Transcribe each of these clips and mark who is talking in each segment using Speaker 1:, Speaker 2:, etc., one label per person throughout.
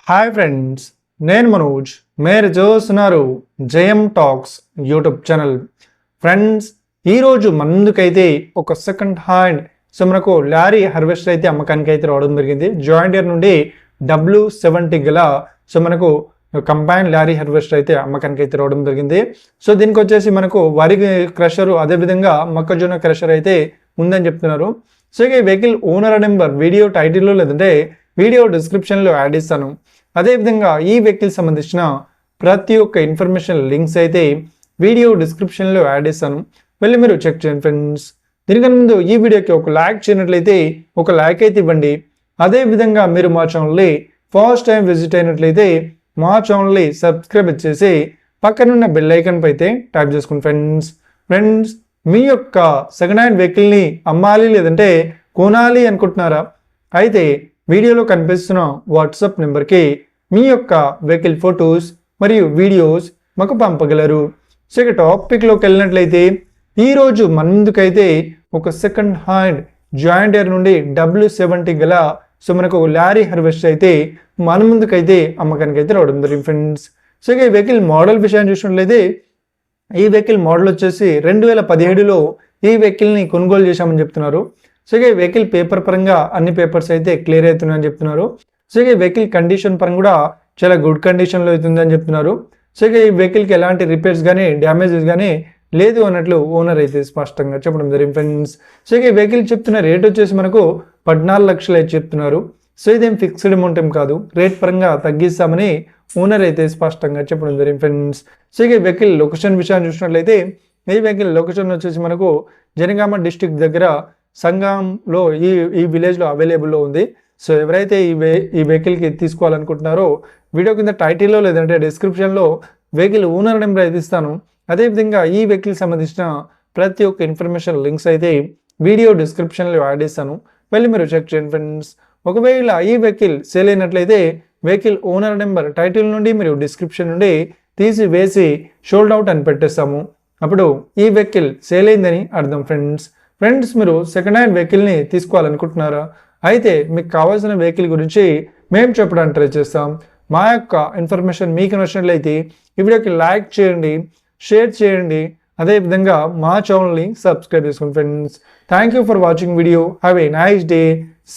Speaker 1: Hi friends, నేను మనోజ్. మీరు చూస్తున్నారు జయం టాక్స్ యూట్యూబ్ ఛానల్. ఫ్రెండ్స్, ఈరోజు ముందుకైతే ఒక సెకండ్ హ్యాండ్ మనకు లారీ హార్వెస్టర్ అయితే అమ్మకానికి అయితే రావడం జరిగింది. జాయిండియర్ నుండి W70 గల మనకు కంబైన్ లారీ హార్వెస్టర్ అయితే అమ్మకానికి అయితే రావడం జరిగింది. దీనికి వచ్చేసి మనకు వరి క్రషరు, అదేవిధంగా మొక్కజొన్న క్రషర్ అయితే ఉందని చెప్తున్నారు. ఈ వెహికల్ ఓనర్ నెంబర్ వీడియో టైటిల్లో లేదంటే వీడియో డిస్క్రిప్షన్లో యాడ్ ఇస్తాను. అదేవిధంగా ఈ వెహికల్ సంబంధించిన ప్రతి ఒక్క ఇన్ఫర్మేషన్ లింక్స్ అయితే వీడియో డిస్క్రిప్షన్లో యాడ్ ఇస్తాను, వెళ్ళి మీరు చెక్ చేయండి ఫ్రెండ్స్. దీనికన్నా ముందు ఈ వీడియోకి ఒక లైక్ చేయనట్లయితే ఒక లైక్ అయితే ఇవ్వండి. అదేవిధంగా మీరు మా ఛానల్ని ఫస్ట్ టైం విజిట్ అయినట్లయితే మా ఛానల్ని సబ్స్క్రైబ్ చేసి పక్కనున్న బెల్ ఐకాన్ పై అయితే ట్యాప్ చేసుకోండి ఫ్రెండ్స్. మీ యొక్క సెకండ్ హ్యాండ్ వెహికల్ని అమ్మాలి లేదంటే కొనాలి అనుకుంటున్నారా? అయితే వీడియోలో కనిపిస్తున్న వాట్సాప్ నెంబర్కి మీ యొక్క వెహికల్ ఫొటోస్ మరియు వీడియోస్ మాకు పంపగలరు. ఇక టాపిక్లోకి వెళ్ళినట్లయితే ఈరోజు మన ముందుకైతే ఒక సెకండ్ హ్యాండ్ జాయిండియర్ నుండి W70 గల మనకు లారీ హార్వెస్టర్ అయితే మన ముందుకైతే అమ్మకానికి అయితే రావడం జరిగింది ఫ్రెండ్స్. ఇక ఈ వెహికల్ మోడల్ విషయాన్ని చూసినట్లయితే ఈ వెహికల్ మోడల్ వచ్చేసి 2017లో ఈ వెహికల్ని కొనుగోలు చేశామని చెప్తున్నారు. ఈ వెహికల్ పేపర్ పరంగా అన్ని పేపర్స్ అయితే క్లియర్ అవుతున్నాయని చెప్తున్నారు. ఈ వెహికల్ కండిషన్ పరంగా కూడా చాలా గుడ్ కండిషన్లో అవుతుందని చెప్తున్నారు. ఈ వెహికల్కి ఎలాంటి రిపేర్స్ కానీ డ్యామేజెస్ కానీ లేదు అన్నట్లు ఓనర్ అయితే స్పష్టంగా చెప్పడం జరిగింది ఫ్రెండ్స్. ఈ వెహికల్ చెప్తున్న రేట్ వచ్చేసి మనకు 14 లక్షలు అయితే చెప్తున్నారు. ఇదేం ఫిక్స్డ్ అమౌంట్ ఏం కాదు, రేట్ పరంగా తగ్గిస్తామని ఓనర్ అయితే స్పష్టంగా చెప్పడం జరిగింది ఫ్రెండ్స్. ఈ వెహికల్ లొకేషన్ విషయాన్ని చూసినట్లయితే ఈ వెహికల్ లొకేషన్ వచ్చేసి మనకు జనగామ డిస్టిక్ దగ్గర సంగంలో ఈ విలేజ్లో అవైలబుల్లో ఉంది. ఎవరైతే ఈ వెహికల్కి తీసుకోవాలనుకుంటున్నారో వీడియో కింద టైటిల్లో లేదంటే డిస్క్రిప్షన్లో వెహికల్ ఓనర్ నెంబర్ అయితే ఇస్తాను. అదేవిధంగా ఈ వెహికల్కి సంబంధించిన ప్రతి ఒక్క ఇన్ఫర్మేషన్ లింక్స్ అయితే వీడియో డిస్క్రిప్షన్లో యాడ్ చేస్తాను, వెళ్ళి మీరు చెక్ చేయండి ఫ్రెండ్స్. ఒకవేళ ఈ వెహికల్ సేల్ అయినట్లయితే వెహికల్ ఓనర్ నెంబర్ టైటిల్ నుండి మీరు డిస్క్రిప్షన్ నుండి తీసి వేసి షోల్డ్ అవుట్ అని పెట్టేస్తాము. అప్పుడు ఈ వెహికల్ సేల్ అయిందని అర్థం ఫ్రెండ్స్. మీరు సెకండ్ హ్యాండ్ వెహికల్ని తీసుకోవాలనుకుంటున్నారా? అయితే మీకు కావాల్సిన వెహికల్ గురించి మేము చెప్పడానికి ట్రై చేస్తాం. మా యొక్క ఇన్ఫర్మేషన్ మీకు నచ్చినట్లయితే ఈ వీడియోకి లైక్ చేయండి, షేర్ చేయండి, అదేవిధంగా మా ఛానల్ని సబ్స్క్రైబ్ చేసుకోండి friends. Thank you for watching video. Have a nice day.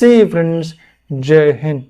Speaker 1: See you friends. Jai Hind.